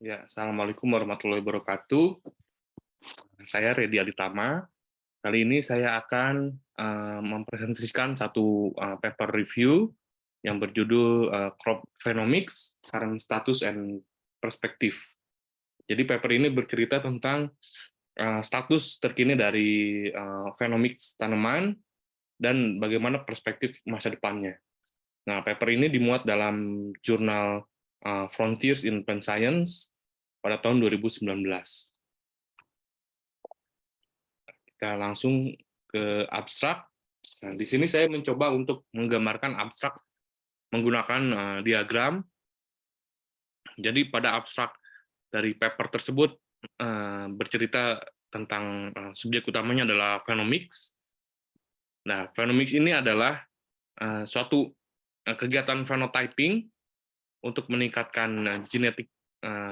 Ya, Assalamualaikum warahmatullahi wabarakatuh. Saya Redi Aditama. Kali ini saya akan mempresentasikan satu paper review yang berjudul Crop Phenomics, Current Status and Perspective. Jadi paper ini bercerita tentang status terkini dari phenomics tanaman dan bagaimana perspektif masa depannya. Nah, paper ini dimuat dalam jurnal Frontiers in Plant Science pada tahun 2019. Kita langsung ke abstrak. Nah, di sini saya mencoba untuk menggambarkan abstrak menggunakan diagram. Jadi pada abstrak dari paper tersebut bercerita tentang subjek utamanya adalah phenomics. Nah, phenomics ini adalah suatu kegiatan phenotyping untuk meningkatkan genetik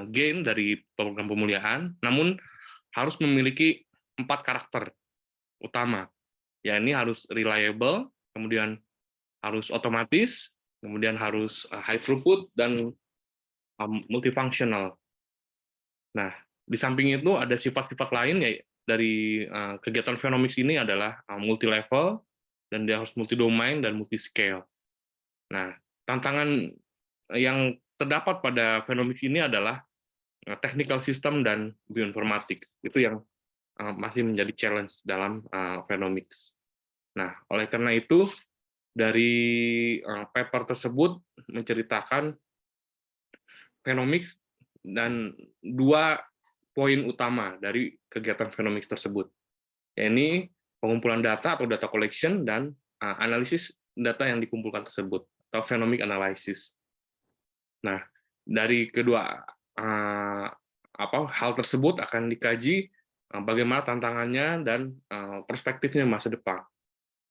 gain dari program pemulihan, namun harus memiliki 4 karakter utama. Ya, ini harus reliable, kemudian harus otomatis, kemudian harus high throughput, dan multifunctional. Nah, di samping itu ada sifat-sifat lain ya dari kegiatan phenomics ini adalah multi level, dan dia harus multi domain dan multi scale. Nah, tantangan yang terdapat pada phenomics ini adalah technical system dan bioinformatics. Itu yang masih menjadi challenge dalam phenomics. Nah, oleh karena itu dari paper tersebut menceritakan phenomics dan 2 poin utama dari kegiatan phenomics tersebut. Ini pengumpulan data atau data collection dan analisis data yang dikumpulkan tersebut atau phenomic analysis. Nah, dari kedua hal tersebut akan dikaji bagaimana tantangannya dan perspektifnya masa depan.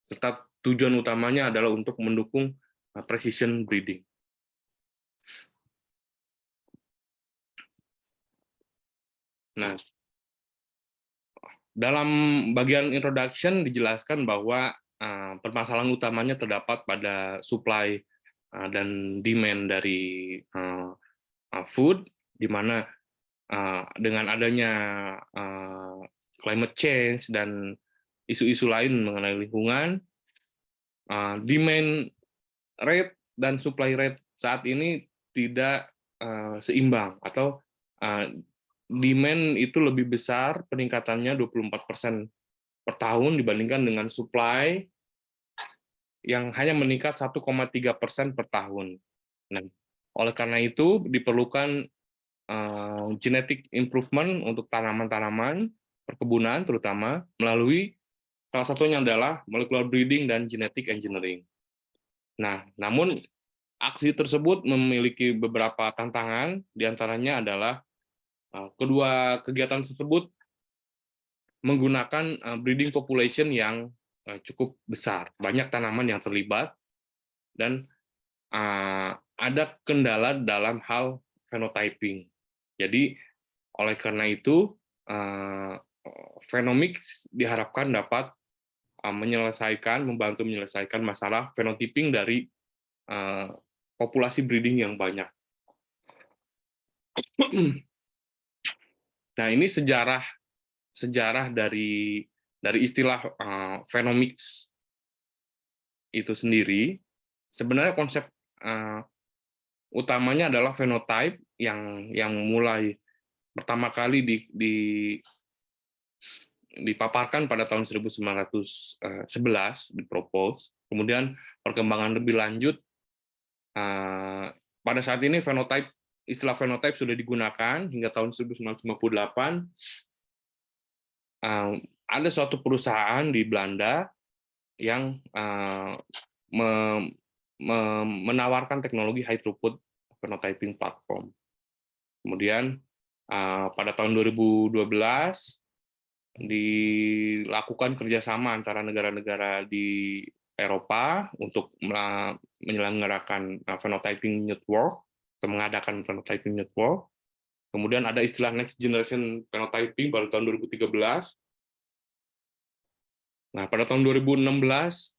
Serta tujuan utamanya adalah untuk mendukung precision breeding. Nah, dalam bagian introduction dijelaskan bahwa permasalahan utamanya terdapat pada supply dan demand dari food, di mana dengan adanya climate change dan isu-isu lain mengenai lingkungan, demand rate dan supply rate saat ini tidak seimbang, atau demand itu lebih besar peningkatannya 24% per tahun dibandingkan dengan supply yang hanya meningkat 1,3% per tahun. Nah, oleh karena itu diperlukan genetic improvement untuk tanaman-tanaman perkebunan terutama melalui salah satunya adalah molecular breeding dan genetic engineering. Nah, namun aksi tersebut memiliki beberapa tantangan, diantaranya adalah kedua kegiatan tersebut menggunakan breeding population yang cukup besar, banyak tanaman yang terlibat, dan ada kendala dalam hal phenotyping. Jadi, oleh karena itu, phenomics diharapkan dapat membantu menyelesaikan masalah phenotyping dari populasi breeding yang banyak. Nah, ini sejarah dari istilah phenomics itu sendiri. Sebenarnya konsep utamanya adalah phenotype yang mulai pertama kali dipaparkan pada tahun 1911 dipropose. Kemudian perkembangan lebih lanjut pada saat ini istilah phenotype sudah digunakan hingga tahun 1958. Ada suatu perusahaan di Belanda yang menawarkan teknologi high throughput phenotyping platform. Kemudian pada tahun 2012 dilakukan kerjasama antara negara-negara di Eropa untuk menyelenggarakan phenotyping network atau mengadakan phenotyping network. Kemudian ada istilah next generation phenotyping pada tahun 2013. Nah, pada tahun 2016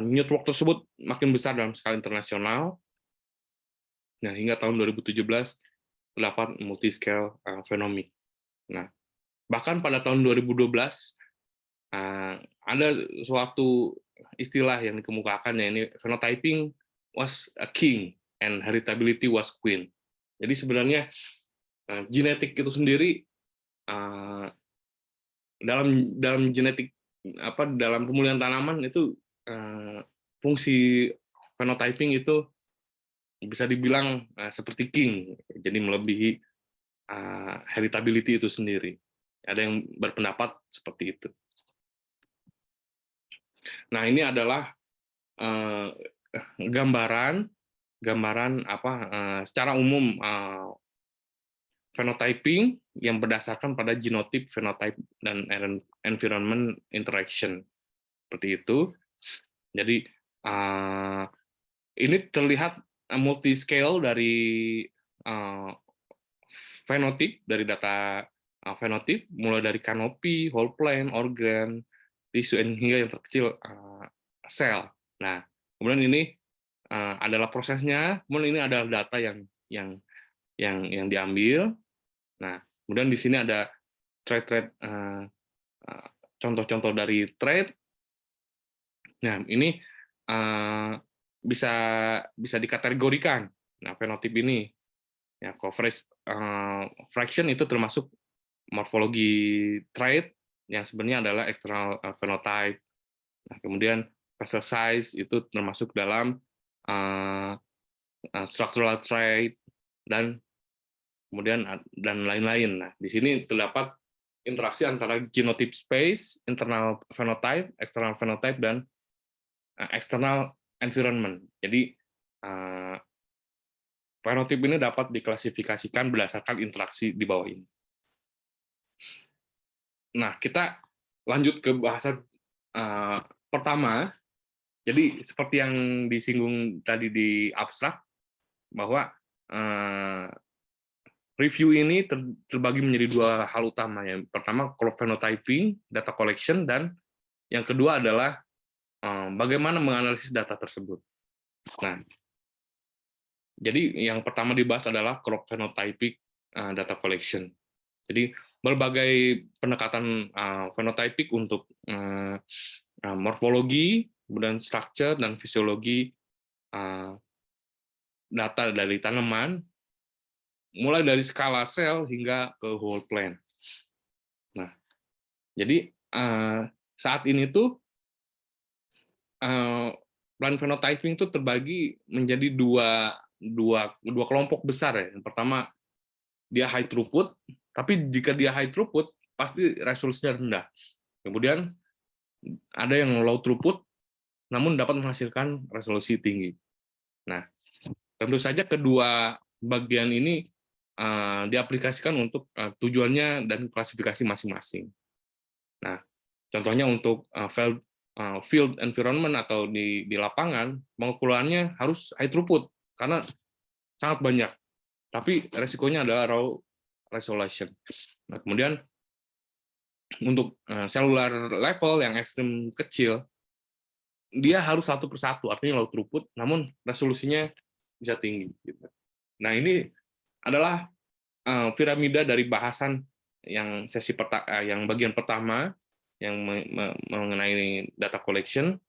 network tersebut makin besar dalam skala internasional. Nah, hingga tahun 2017 terdapat multiscale phenomic. Nah, bahkan pada tahun 2012 ada suatu istilah yang dikemukakan, ya ini phenotyping was a king and heritability was queen. Jadi sebenarnya genetik itu sendiri, dalam genetik dalam pemulihan tanaman itu, fungsi phenotyping itu bisa dibilang seperti king, jadi melebihi heritability itu sendiri. Ada yang berpendapat seperti itu. Nah, ini adalah gambaran secara umum phenotyping yang berdasarkan pada genotype, phenotype, dan environment interaction, seperti itu. Jadi ini terlihat multiscale dari fenotip, dari data fenotip, mulai dari kanopi, whole plant, organ, tisu, hingga yang terkecil sel. Nah, kemudian ini adalah prosesnya, kemudian ini adalah data yang diambil. Nah, kemudian di sini ada trait-trait, contoh-contoh dari trait. Nah, ini bisa dikategorikan. Nah, fenotip ini, ya, coverage fraction itu termasuk morfologi trait yang sebenarnya adalah external phenotype. Nah, kemudian vessel size itu termasuk dalam structural trait, dan kemudian dan lain-lain. Nah, di sini terdapat interaksi antara genotype space, internal phenotype, external phenotype, dan external environment. Jadi fenotip ini dapat diklasifikasikan berdasarkan interaksi di bawah ini. Nah, kita lanjut ke bahasan pertama. Jadi seperti yang disinggung tadi di abstrak, bahwa review ini terbagi menjadi dua hal utama. Yang pertama, crop phenotyping, data collection, dan yang kedua adalah bagaimana menganalisis data tersebut. Nah, jadi yang pertama dibahas adalah crop phenotyping data collection. Jadi berbagai pendekatan phenotyping untuk morfologi, kemudian structure dan fisiologi data dari tanaman, mulai dari skala sel hingga ke whole plant. Nah, jadi saat ini tuh plant phenotyping itu terbagi menjadi dua kelompok besar, ya. Yang pertama, dia high throughput, tapi jika dia high throughput pasti resolusinya rendah. Kemudian ada yang low throughput, namun dapat menghasilkan resolusi tinggi. Nah, tentu saja kedua bagian ini diaplikasikan untuk tujuannya dan klasifikasi masing-masing. Nah, contohnya untuk field environment atau di lapangan, pengukurannya harus high throughput karena sangat banyak. Tapi resikonya adalah raw resolution. Nah, kemudian untuk cellular level yang ekstrim kecil, dia harus satu persatu, artinya low throughput, namun resolusinya bisa tinggi. Nah, ini adalah piramida dari bahasan yang yang bagian pertama, yang mengenai data collection.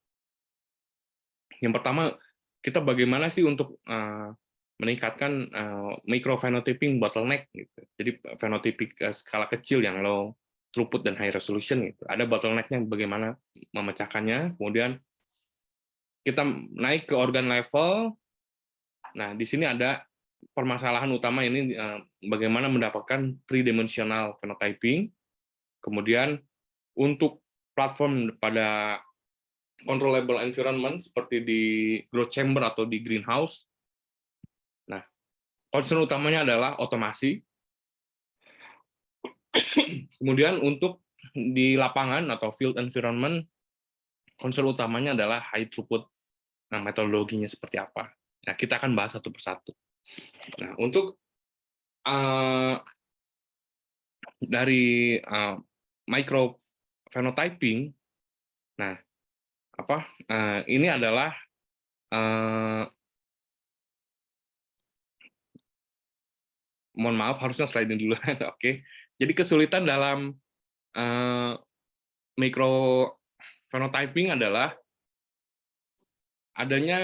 Yang pertama, kita bagaimana sih untuk meningkatkan microphenotyping bottleneck, gitu. Jadi phenotyping skala kecil yang low throughput dan high resolution, gitu. Ada bottleneck-nya, bagaimana memecahkannya. Kemudian kita naik ke organ level. Nah, di sini ada permasalahan utama ini, bagaimana mendapatkan three-dimensional phenotyping. Kemudian untuk platform pada controllable environment seperti di growth chamber atau di greenhouse. Nah, concern utamanya adalah otomasi. Kemudian untuk di lapangan atau field environment, concern utamanya adalah high throughput. Nah, metodologinya seperti apa? Nah, kita akan bahas satu persatu. Nah, untuk dari micro phenotyping, nah, ini adalah mohon maaf harusnya slide ini dulu. Oke. Jadi kesulitan dalam microphenotyping adalah adanya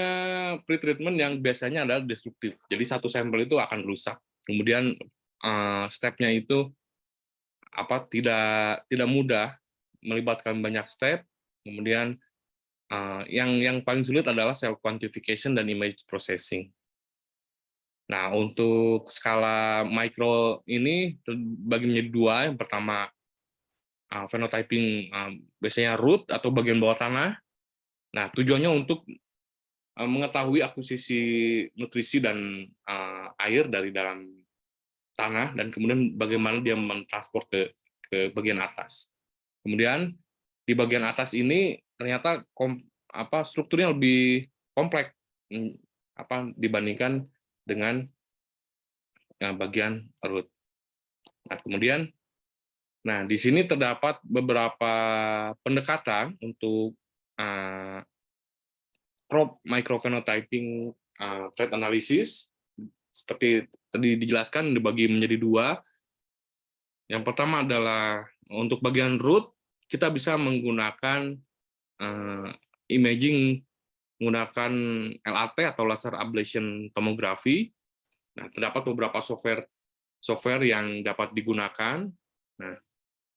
pretreatment yang biasanya adalah destruktif. Jadi satu sampel itu akan rusak. Kemudian step-nya itu tidak mudah, melibatkan banyak step. Kemudian yang paling sulit adalah cell quantification dan image processing. Nah, untuk skala mikro ini terbagi menjadi dua. Yang pertama, phenotyping biasanya root atau bagian bawah tanah. Nah, tujuannya untuk mengetahui akuisisi nutrisi dan air dari dalam tanah, dan kemudian bagaimana dia mentransport ke bagian atas. Kemudian di bagian atas ini ternyata strukturnya lebih kompleks dibandingkan dengan bagian root. Nah, di sini terdapat beberapa pendekatan untuk crop microphenotyping trait analysis. Seperti tadi dijelaskan, dibagi menjadi dua. Yang pertama adalah untuk bagian root, kita bisa menggunakan imaging menggunakan LAT atau laser ablation tomography. Nah, terdapat beberapa software yang dapat digunakan. Nah,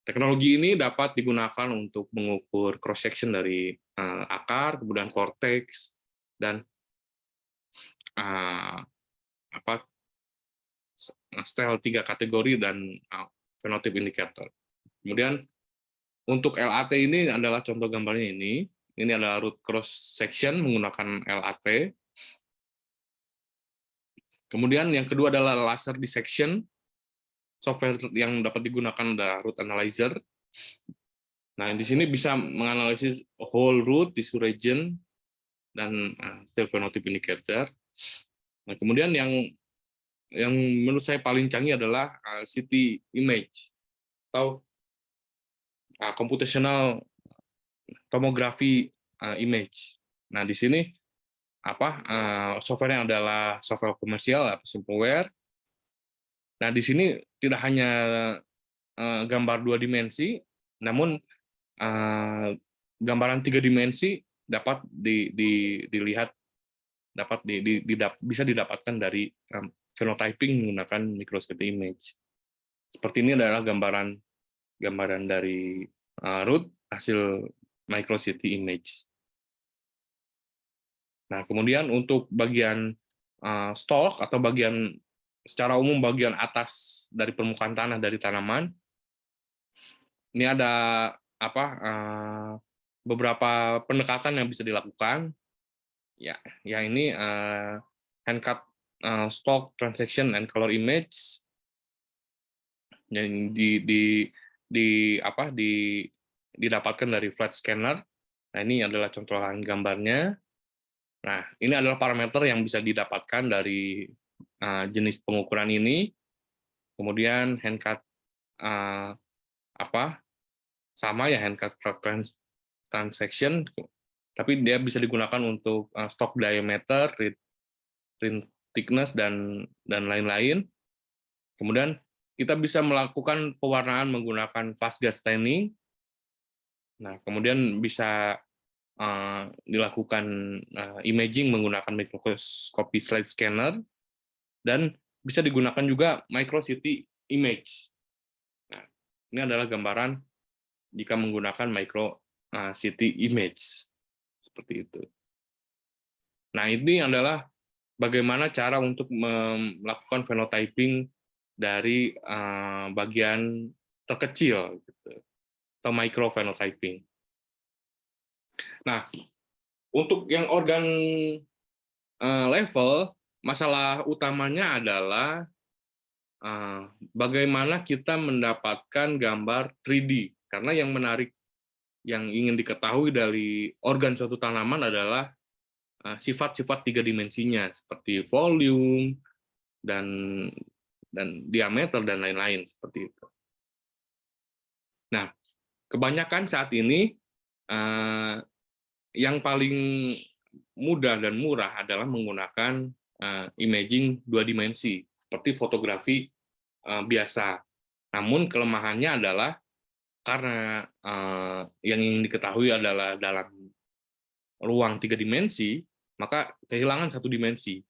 teknologi ini dapat digunakan untuk mengukur cross section dari akar, kemudian cortex, dan style 3 kategori dan phenotype indicator. Kemudian untuk LAT ini adalah contoh gambarnya ini. Ini adalah root cross section menggunakan LAT. Kemudian yang kedua adalah laser dissection. Software yang dapat digunakan adalah root analyzer. Nah, di sini bisa menganalisis whole root, tissue region, dan style phenotype indicator. Nah, kemudian yang menurut saya paling canggih adalah CT image atau computational tomography image. Nah, di sini software-nya adalah software komersial atau simpleware. Nah, di sini tidak hanya gambar 2 dimensi, namun gambaran 3 dimensi dapat dilihat, bisa didapatkan dari phenotyping menggunakan microscopy image. Seperti ini adalah gambaran dari root hasil microcity image. Nah, kemudian untuk bagian stalk atau secara umum bagian atas dari permukaan tanah dari tanaman, ini ada beberapa pendekatan yang bisa dilakukan. Ya, yang ini hand cut stalk transaction and color image yang didapatkan dari flat scanner. Nah, ini adalah contohan gambarnya. Nah, ini adalah parameter yang bisa didapatkan dari jenis pengukuran ini. Kemudian hand cut sama ya, hand cut transaction, tapi dia bisa digunakan untuk stalk diameter, ring thickness, dan lain-lain. Kemudian kita bisa melakukan pewarnaan menggunakan fast gas staining. Nah, kemudian bisa dilakukan imaging menggunakan microscopy slide scanner, dan bisa digunakan juga microcity image. Nah, ini adalah gambaran jika menggunakan microcity image seperti itu. Nah, ini adalah bagaimana cara untuk melakukan phenotyping dari bagian terkecil, atau microphenotyping. Nah, untuk yang organ level, masalah utamanya adalah bagaimana kita mendapatkan gambar 3D. Karena yang menarik, yang ingin diketahui dari organ suatu tanaman adalah sifat-sifat 3 dimensinya, seperti volume, dan diameter, dan lain-lain, seperti itu. Nah, kebanyakan saat ini yang paling mudah dan murah adalah menggunakan imaging 2 dimensi, seperti fotografi biasa. Namun kelemahannya adalah karena yang ingin diketahui adalah dalam ruang 3 dimensi, maka kehilangan 1 dimensi.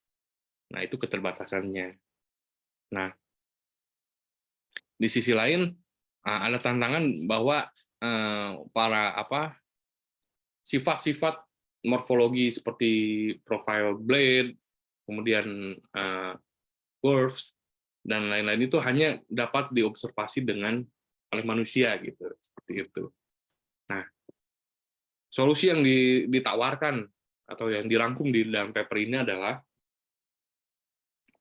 Nah, itu keterbatasannya. Nah, di sisi lain ada tantangan bahwa para sifat-sifat morfologi seperti profile blade, kemudian curves dan lain-lain itu hanya dapat diobservasi oleh manusia gitu, seperti itu. Nah, solusi yang ditawarkan atau yang dirangkum di dalam paper ini adalah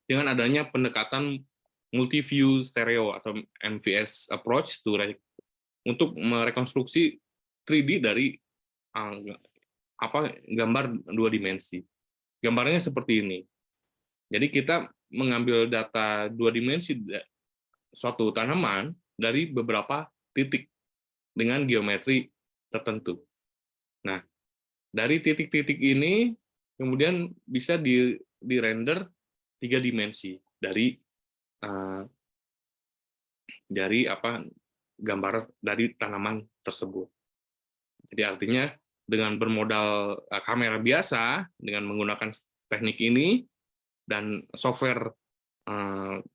dengan adanya pendekatan multi-view stereo atau MVS approach untuk merekonstruksi 3D dari gambar 2 dimensi. Gambarnya seperti ini. Jadi kita mengambil data 2 dimensi suatu tanaman dari beberapa titik dengan geometri tertentu. Nah, dari titik-titik ini kemudian bisa di-render 3 dimensi dari gambar dari tanaman tersebut. Jadi artinya dengan bermodal kamera biasa, dengan menggunakan teknik ini dan software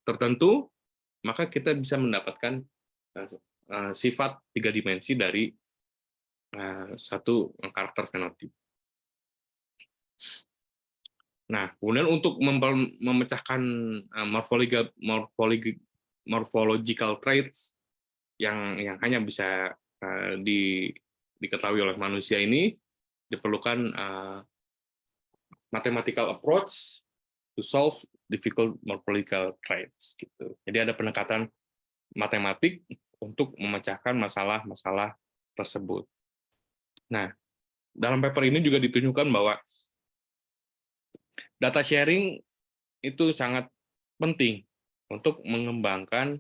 tertentu, maka kita bisa mendapatkan sifat 3 dimensi dari satu karakter fenotip. Nah, kemudian untuk memecahkan morphological traits yang hanya bisa diketahui oleh manusia ini, diperlukan mathematical approach to solve difficult morphological traits. Gitu. Jadi ada pendekatan matematik untuk memecahkan masalah-masalah tersebut. Nah, dalam paper ini juga ditunjukkan bahwa data sharing itu sangat penting untuk mengembangkan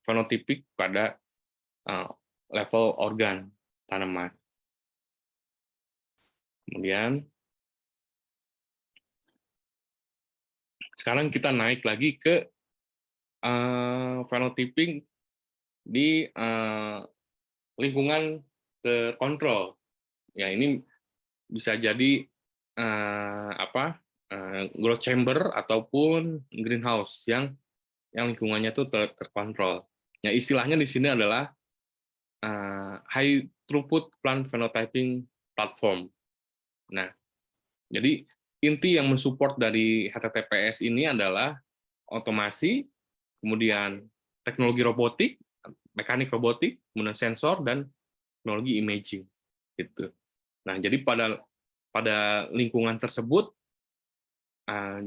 fenotipik pada level organ tanaman. Kemudian sekarang kita naik lagi ke fenotipik di lingkungan terkontrol. Ya, ini bisa jadi growth chamber ataupun greenhouse yang lingkungannya itu terkontrol. Ya, istilahnya di sini adalah high throughput plant phenotyping platform. Nah, jadi inti yang mensupport dari HTTPS ini adalah otomasi, kemudian teknologi robotik, mekanik robotik, kemudian sensor dan teknologi imaging. Gitu. Nah, jadi pada lingkungan tersebut,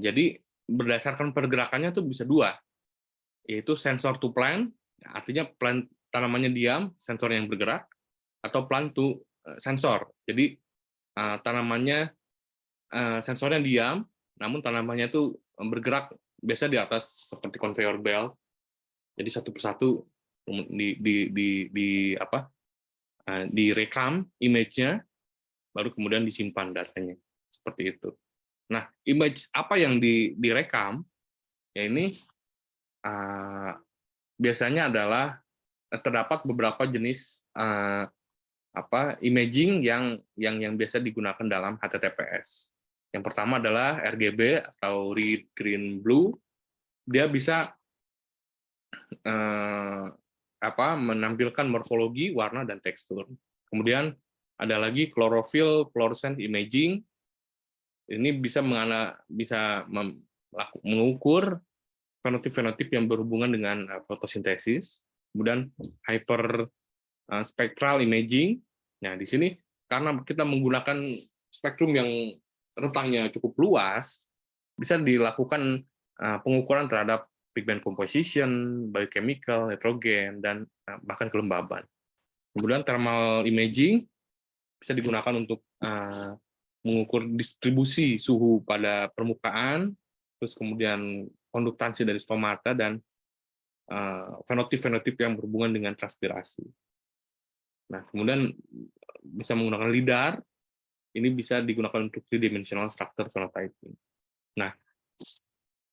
jadi berdasarkan pergerakannya tuh bisa 2, yaitu sensor to plant, artinya plant tanamannya diam, sensor yang bergerak, atau plant to sensor. Jadi tanamannya sensornya diam, namun tanamannya itu bergerak biasa di atas seperti conveyor belt. Jadi satu persatu direkam image-nya, baru kemudian disimpan datanya seperti itu. Nah, image apa yang direkam? Ya ini biasanya adalah terdapat beberapa jenis imaging yang biasa digunakan dalam HTTPS. Yang pertama adalah RGB atau Red, Green, Blue. Dia bisa menampilkan morfologi, warna, dan tekstur. Kemudian ada lagi chlorophyll fluorescent imaging. Ini bisa mengukur fenotip-fenotip yang berhubungan dengan fotosintesis. Kemudian hyper spectral imaging. Nah, di sini karena kita menggunakan spektrum yang rentangnya cukup luas, bisa dilakukan pengukuran terhadap pigment composition, biochemical, nitrogen, dan bahkan kelembaban. Kemudian thermal imaging bisa digunakan untuk mengukur distribusi suhu pada permukaan, terus kemudian konduktansi dari stomata, dan fenotip-fenotip yang berhubungan dengan transpirasi. Nah, kemudian bisa menggunakan LIDAR, ini bisa digunakan untuk three-dimensional structure phenotyping. Nah,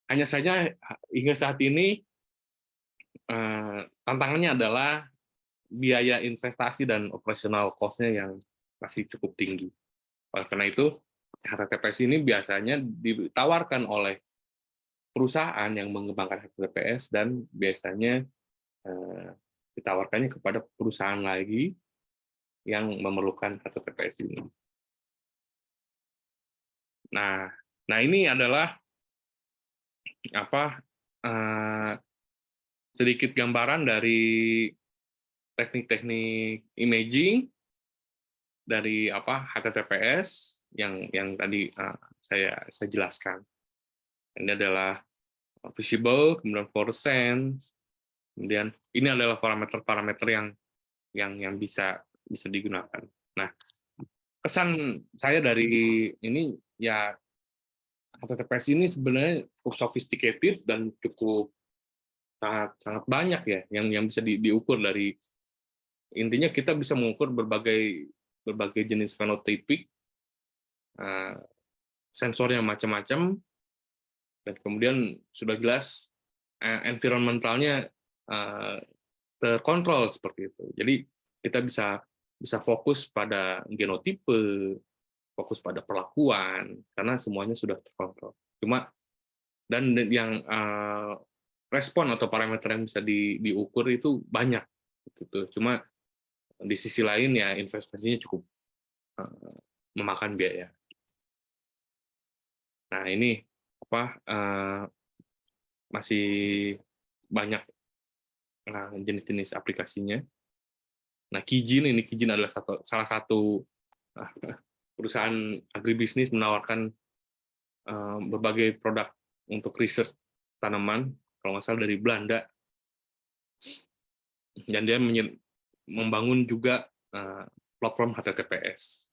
hanya saja hingga saat ini tantangannya adalah biaya investasi dan operational cost-nya yang masih cukup tinggi. Oleh karena itu, HTTPS ini biasanya ditawarkan oleh perusahaan yang mengembangkan HTTPS dan biasanya ditawarkannya kepada perusahaan lagi yang memerlukan HTTPS ini. Nah, ini adalah apa sedikit gambaran dari teknik-teknik imaging dari HTTPS yang tadi saya jelaskan. Ini adalah visible, kemudian fluorescence, kemudian ini adalah parameter-parameter yang bisa digunakan. Nah, kesan saya dari ini ya HTTPS ini sebenarnya cukup sophisticated dan cukup sangat banyak ya yang bisa diukur. Dari intinya kita bisa mengukur berbagai jenis fenotipik, sensor yang macam-macam, dan kemudian sudah jelas environmentalnya terkontrol seperti itu. Jadi kita bisa fokus pada genotipe, fokus pada perlakuan, karena semuanya sudah terkontrol. Dan yang respon atau parameter yang bisa diukur itu banyak, gitu. Cuma di sisi lain ya investasinya cukup memakan biaya. Nah ini masih banyak jenis-jenis aplikasinya. Nah Kijin adalah salah satu perusahaan agribisnis menawarkan berbagai produk untuk riset tanaman, kalau nggak salah dari Belanda, dan dia membangun juga platform HTTPS.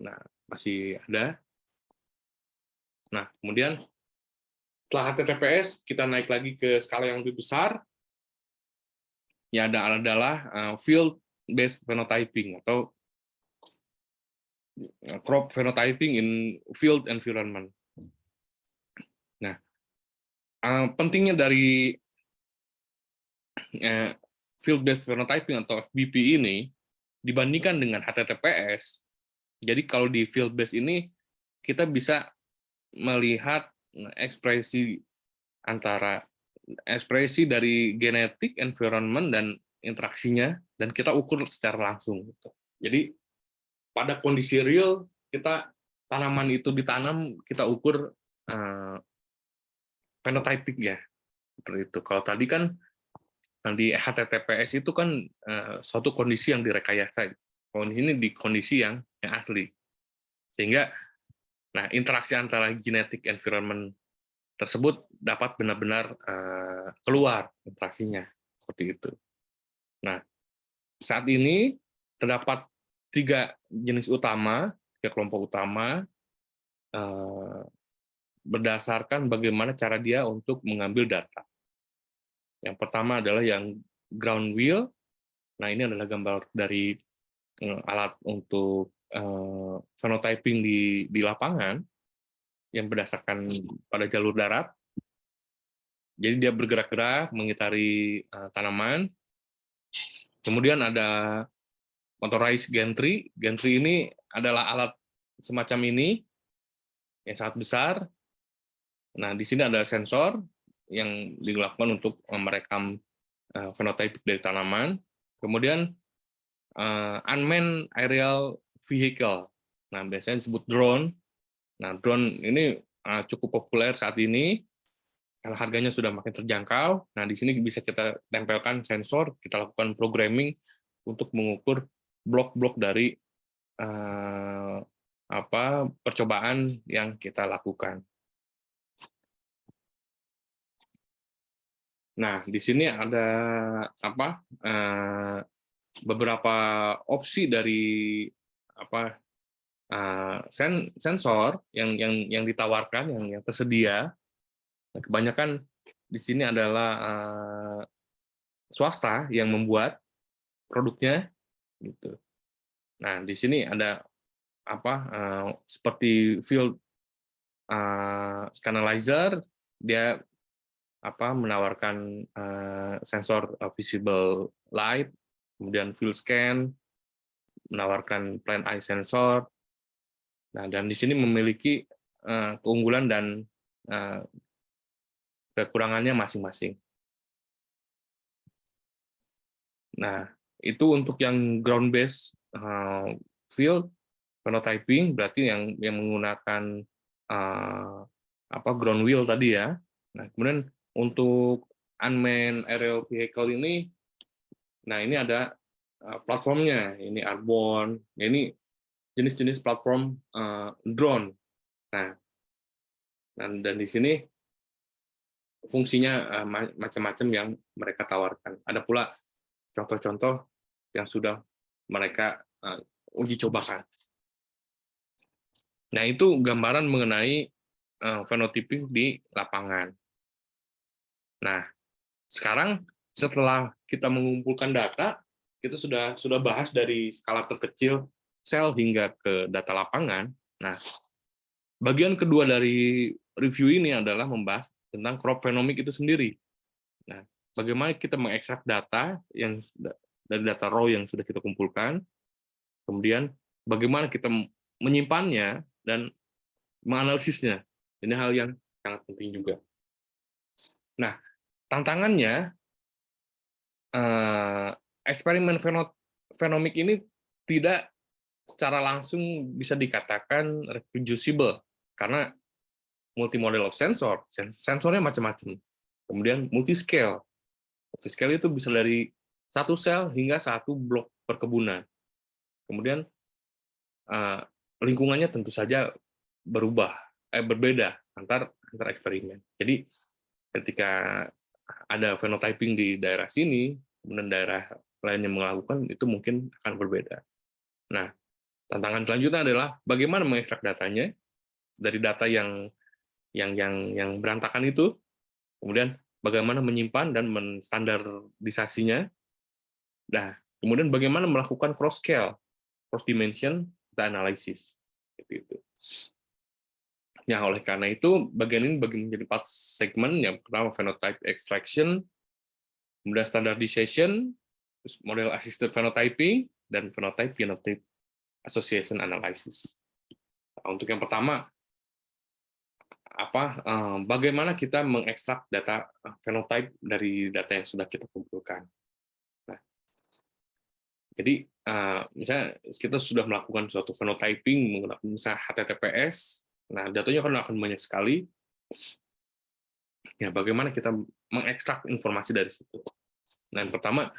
Nah, masih ada. Nah, kemudian setelah HTTPS, kita naik lagi ke skala yang lebih besar, ya adalah field-based phenotyping atau crop phenotyping in field environment. Nah, pentingnya dari field-based phenotyping atau FBP ini dibandingkan dengan HTTPS. Jadi kalau di field-based ini kita bisa melihat ekspresi dari genetik, environment, dan interaksinya, dan kita ukur secara langsung. Jadi pada kondisi real, tanaman itu ditanam, kita ukur fenotypik ya, seperti itu. Kalau tadi kan di HTTPS itu kan suatu kondisi yang direkayasa. Kondisi ini di kondisi yang asli. Sehingga interaksi antara genetik environment tersebut dapat benar-benar keluar interaksinya, seperti itu. Nah, saat ini terdapat tiga kelompok utama berdasarkan bagaimana cara dia untuk mengambil data. Yang pertama adalah yang ground wheel. Nah, ini adalah gambar dari alat untuk phenotyping di lapangan yang berdasarkan pada jalur darat. Jadi dia bergerak-gerak mengitari tanaman. Kemudian ada motorized gantry. Gantry ini adalah alat semacam ini yang sangat besar. Nah, di sini ada sensor yang dilakukan untuk merekam fenotypik dari tanaman. Kemudian unmanned aerial vehicle. Nah, biasanya disebut drone. Nah, drone ini cukup populer saat ini karena harganya sudah makin terjangkau. Nah, di sini bisa kita tempelkan sensor, kita lakukan programming untuk mengukur blok-blok dari percobaan yang kita lakukan. Nah, di sini ada beberapa opsi dari sensor yang ditawarkan, yang tersedia. Kebanyakan di sini adalah swasta yang membuat produknya, gitu. Nah, di sini ada seperti field analyzer, dia menawarkan sensor visible light, kemudian field scan, menawarkan plain eye sensor. Nah, dan di sini memiliki keunggulan dan kekurangannya masing-masing. Nah, itu untuk yang ground based field phenotyping, berarti yang menggunakan ground wheel tadi ya. Nah, kemudian untuk unmanned aerial vehicle ini, nah ini ada platformnya, ini Airborne, ini jenis-jenis platform drone. Nah, dan di sini fungsinya macam-macam yang mereka tawarkan. Ada pula contoh-contoh yang sudah mereka uji cobakan. Nah, itu gambaran mengenai phenotyping di lapangan. Nah, sekarang setelah kita mengumpulkan data, kita sudah bahas dari skala terkecil sel hingga ke data lapangan. Nah, bagian kedua dari review ini adalah membahas tentang crop phenomic itu sendiri. Nah, bagaimana kita mengekstrak data yang dari data raw yang sudah kita kumpulkan, kemudian bagaimana kita menyimpannya dan menganalisisnya. Ini hal yang sangat penting juga. Nah, tantangannya eksperimen phenomic ini tidak secara langsung bisa dikatakan reproducible karena multimodel of sensor, sensornya macam-macam. Kemudian multiscale. Multiscale itu bisa dari satu sel hingga satu blok perkebunan. Kemudian lingkungannya tentu saja berbeda antar eksperimen. Jadi ketika ada phenotyping di daerah sini, kemudian daerah lainnya melakukan, itu mungkin akan berbeda. Nah, tantangan selanjutnya adalah bagaimana mengekstrak datanya dari data yang berantakan itu, kemudian bagaimana menyimpan dan menstandardisasinya. Nah, kemudian bagaimana melakukan cross scale, cross dimension data analysis, seperti itu. Ya, oleh karena itu, bagian ini bagi menjadi 4 segmen. Yang pertama, phenotype extraction, kemudian standardization, terus model assisted phenotyping, dan phenotype-phenotype association analysis. Nah, untuk yang pertama, bagaimana kita mengekstrak data phenotype dari data yang sudah kita kumpulkan. Nah, jadi, misalnya kita sudah melakukan suatu phenotyping menggunakan misalnya HTTPS, nah datanya akan banyak sekali. Ya, bagaimana kita mengekstrak informasi dari situ? Nah, yang pertama,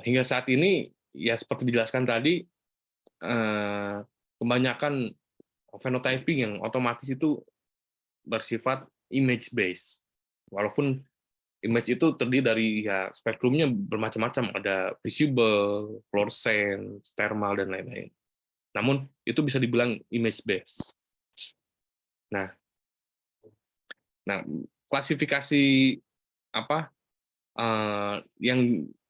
hingga saat ini, ya seperti dijelaskan tadi, kebanyakan phenotyping yang otomatis itu bersifat image based. Walaupun image itu terdiri dari ya spektrumnya bermacam-macam, ada visible, fluorescent, thermal dan lain-lain. Namun itu bisa dibilang image based. Nah, klasifikasi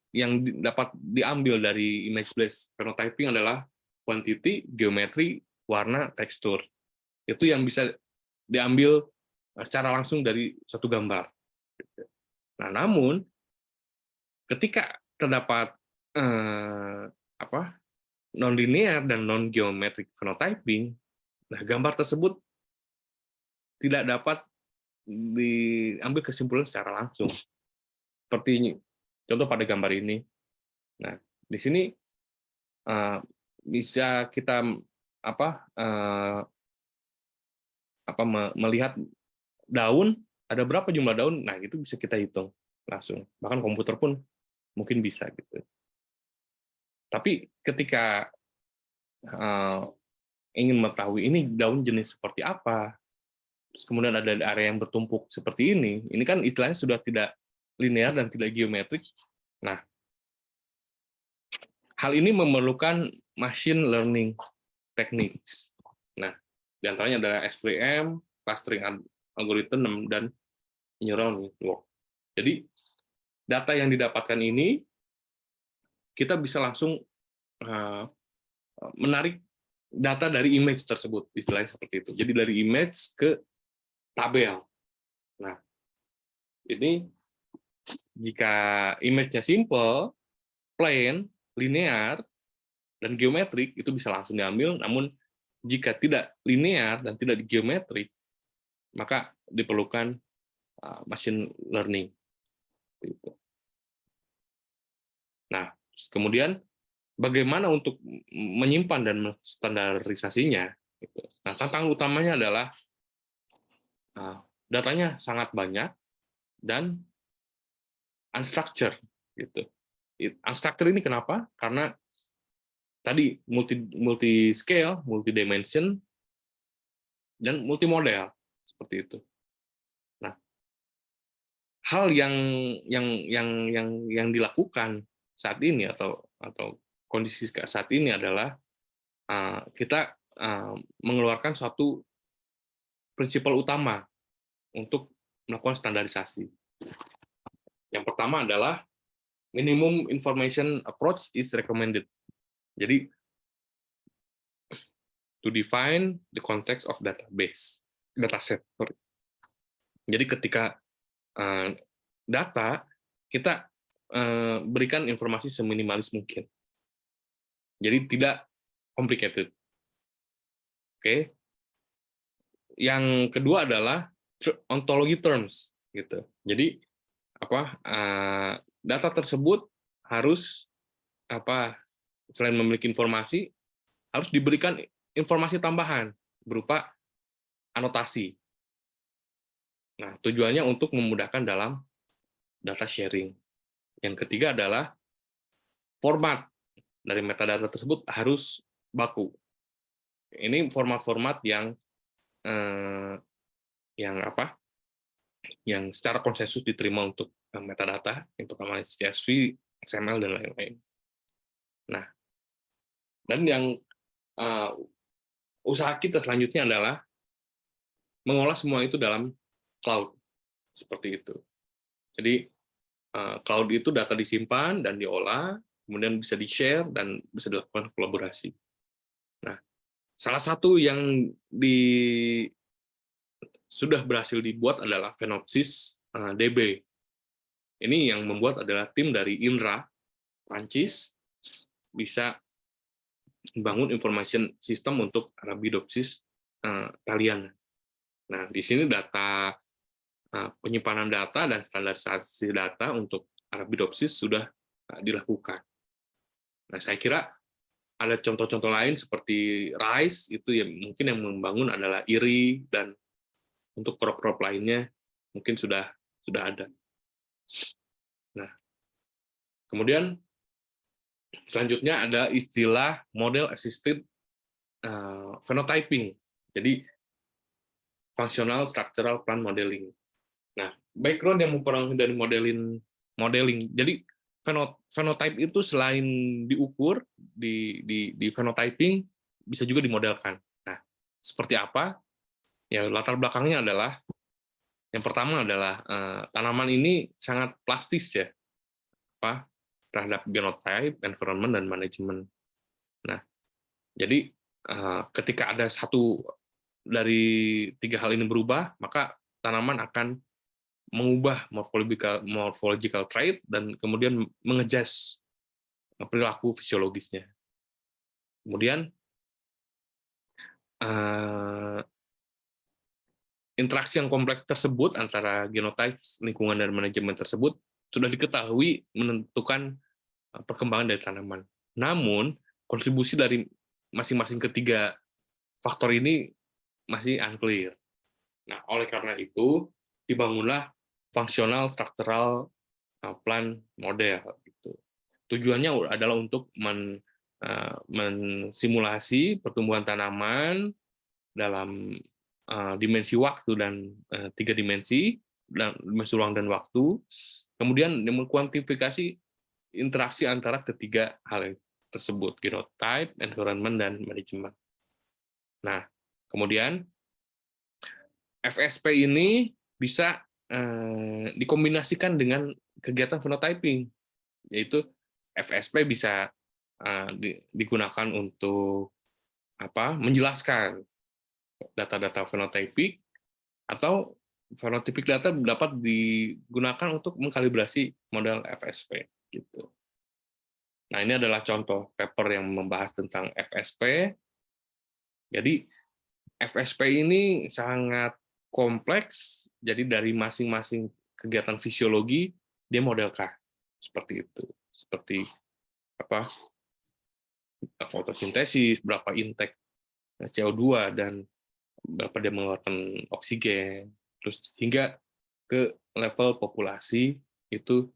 yang dapat diambil dari image based phenotyping adalah quantity, geometri, warna, tekstur. Itu yang bisa diambil secara langsung dari suatu gambar. Nah, namun ketika terdapat non-linear dan non-geometric phenotyping, nah gambar tersebut tidak dapat diambil kesimpulan secara langsung. Seperti ini, contoh pada gambar ini. Nah, di sini bisa kita melihat daun, ada berapa jumlah daun, nah itu bisa kita hitung langsung. Bahkan komputer pun mungkin bisa gitu. Tapi ketika ingin mengetahui ini daun jenis seperti apa, terus kemudian ada area yang bertumpuk seperti ini kan istilahnya sudah tidak linear dan tidak geometrik. Nah, hal ini memerlukan machine learning techniques. Nah, di antaranya adalah SVM, clustering algorithm, dan neural network. Jadi, data yang didapatkan ini, kita bisa langsung menarik data dari image tersebut, istilahnya seperti itu. Jadi dari image ke tabel. Nah, Ini jika image-nya simple, plain, linear, dan geometrik, itu bisa langsung diambil. Namun jika tidak linear dan tidak geometrik, maka diperlukan machine learning. Nah, kemudian bagaimana untuk menyimpan dan menstandarisasinya? Nah, tantangan utamanya adalah datanya sangat banyak dan unstructured. Gitu. Unstructured ini kenapa? Karena tadi multi scale, multi dimension, dan multimodal seperti itu. Nah, hal yang dilakukan saat ini atau kondisi saat ini adalah kita mengeluarkan suatu prinsipal utama untuk melakukan standarisasi. Yang pertama adalah minimum information approach is recommended. Jadi to define the context of dataset. Sorry. Jadi ketika data, kita berikan informasi seminimalis mungkin. Jadi tidak complicated. Oke. Yang kedua adalah ontology terms, gitu. Jadi data tersebut harus selain memiliki informasi, harus diberikan informasi tambahan berupa anotasi. Nah, tujuannya untuk memudahkan dalam data sharing. Yang ketiga adalah format dari metadata tersebut harus baku. Ini format-format yang secara konsensus diterima untuk metadata, yang pertama CSV, XML, dan lain-lain. Nah, dan yang usaha kita selanjutnya adalah mengolah semua itu dalam cloud, seperti itu. Jadi cloud itu data disimpan dan diolah, kemudian bisa di-share dan bisa dilakukan kolaborasi. Nah, salah satu yang sudah berhasil dibuat adalah Phenopsys DB. Ini yang membuat adalah tim dari INRA, Prancis, bisa membangun information system untuk Arabidopsis Thaliana. Nah, di sini data penyimpanan data dan standarisasi data untuk Arabidopsis sudah dilakukan. Nah, saya kira ada contoh-contoh lain seperti RISE, itu yang mungkin yang membangun adalah IRI, dan untuk prop-prop lainnya mungkin sudah ada. Nah, kemudian selanjutnya ada istilah model assisted phenotyping. Jadi functional structural plan modeling. Nah, background yang mempengaruhi dari modeling. Jadi phenotype itu selain diukur di phenotyping, bisa juga dimodelkan. Nah, seperti apa? Ya, latar belakangnya adalah yang pertama adalah tanaman ini sangat plastis ya, terhadap genotype, environment, dan manajemen. Nah, jadi ketika ada satu dari tiga hal ini berubah, maka tanaman akan mengubah morphological trait dan kemudian mengejas perilaku fisiologisnya. Kemudian interaksi yang kompleks tersebut antara genotype, lingkungan, dan manajemen tersebut sudah diketahui menentukan perkembangan dari tanaman. Namun, kontribusi dari masing-masing ketiga faktor ini masih unclear. Nah, oleh karena itu, dibangunlah functional structural plan model. Gitu. Tujuannya adalah untuk mensimulasi pertumbuhan tanaman dalam dimensi waktu dan 3 dimensi, dimensi ruang dan waktu, kemudian mengkuantifikasi interaksi antara ketiga hal tersebut, genotype, environment, dan manajemen. Nah, kemudian FSP ini bisa dikombinasikan dengan kegiatan phenotyping, yaitu FSP bisa digunakan untuk menjelaskan data-data phenotyping, atau phenotypic data dapat digunakan untuk mengkalibrasi model FSP gitu. Nah, ini adalah contoh paper yang membahas tentang FSP. Jadi FSP ini sangat kompleks, jadi dari masing-masing kegiatan fisiologi dia modelkan seperti itu. Seperti apa? Fotosintesis, berapa intake CO2 dan berapa dia mengeluarkan oksigen, terus hingga ke level populasi itu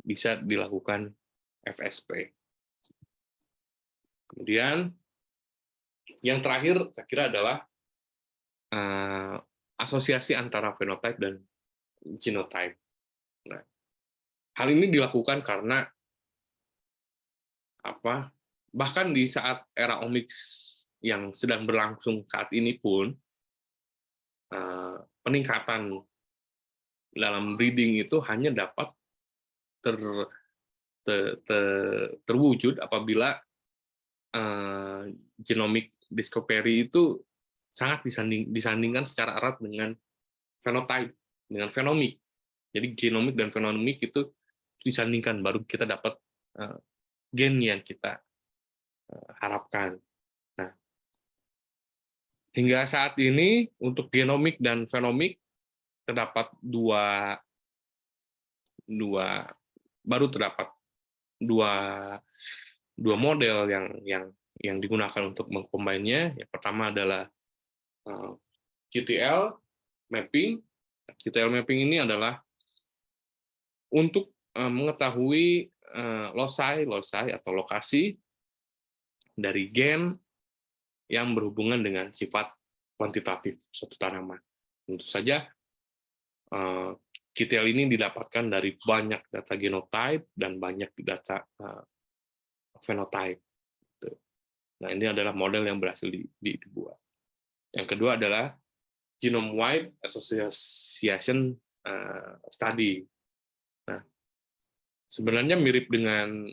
bisa dilakukan FSP. Kemudian yang terakhir saya kira adalah asosiasi antara fenotype dan genotype. Nah, hal ini dilakukan karena apa? Bahkan di saat era omics yang sedang berlangsung saat ini pun peningkatan dalam breeding itu hanya dapat ter, terwujud apabila genomic discovery itu sangat disandingkan secara erat dengan phenotype, dengan fenomik. Jadi genomik dan fenomik itu disandingkan, baru kita dapat gen yang kita harapkan. Nah, hingga saat ini untuk genomik dan fenomik terdapat baru terdapat dua model yang digunakan untuk mengcombine-nya. Yang pertama adalah QTL mapping. QTL mapping ini adalah untuk mengetahui loci atau lokasi dari gen yang berhubungan dengan sifat kuantitatif suatu tanaman. Tentu saja QTL ini didapatkan dari banyak data genotype dan banyak data phenotype. Nah, ini adalah model yang berhasil dibuat. Yang kedua adalah genome-wide association study. Nah, sebenarnya mirip dengan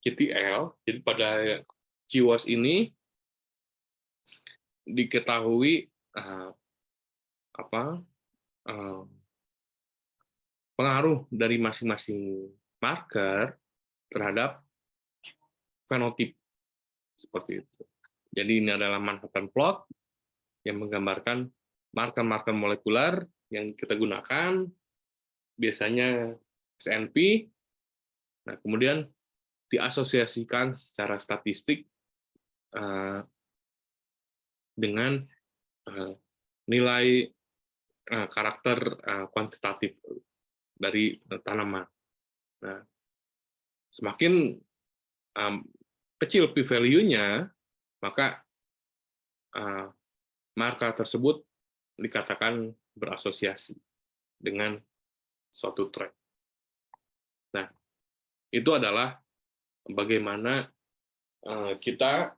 QTL. Jadi pada GWAS ini diketahui pengaruh dari masing-masing marker terhadap fenotip seperti itu. Jadi ini adalah Manhattan plot yang menggambarkan marker-marker molekuler yang kita gunakan, biasanya SNP. Nah, kemudian diasosiasikan secara statistik dengan nilai karakter kuantitatif dari tanaman. Nah, semakin kecil p-value-nya, maka marker tersebut dikatakan berasosiasi dengan suatu trait. Nah, itu adalah bagaimana kita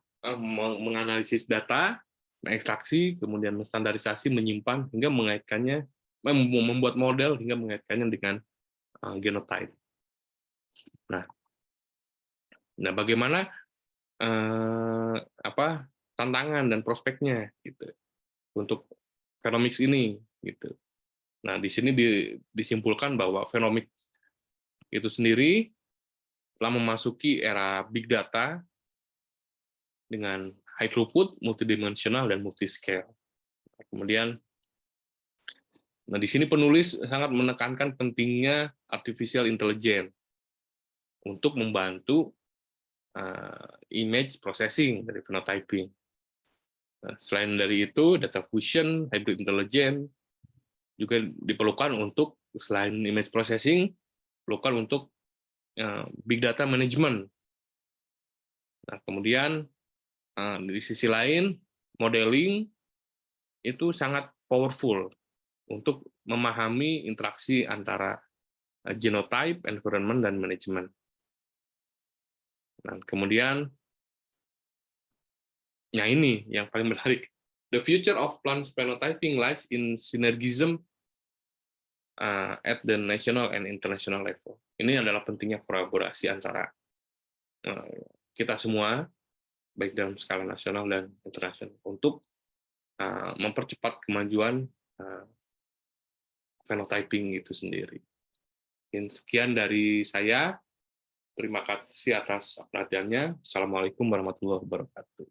menganalisis data, mengekstraksi, kemudian menstandarisasi, menyimpan, hingga mengaitkannya, membuat model hingga mengaitkannya dengan genotype. Nah, bagaimana tantangan dan prospeknya gitu untuk Phenomics ini gitu. Nah, di sini disimpulkan bahwa Phenomics itu sendiri telah memasuki era big data dengan high throughput, multidimensional, dan multiscale. Kemudian, nah di sini penulis sangat menekankan pentingnya artificial intelligence untuk membantu image processing dari phenotyping. Nah, selain dari itu, data fusion, hybrid intelligence juga diperlukan untuk, selain image processing, diperlukan untuk big data management. Nah, kemudian di sisi lain, modeling itu sangat powerful untuk memahami interaksi antara genotype, environment, dan manajemen. Nah, kemudian, nah ini yang paling menarik. The future of plant phenotyping lies in synergism at the national and international level. Ini adalah pentingnya kolaborasi antara kita semua, baik dalam skala nasional dan internasional, untuk mempercepat kemajuan phenotyping itu sendiri. Mungkin sekian dari saya. Terima kasih atas perhatiannya. Assalamualaikum warahmatullahi wabarakatuh.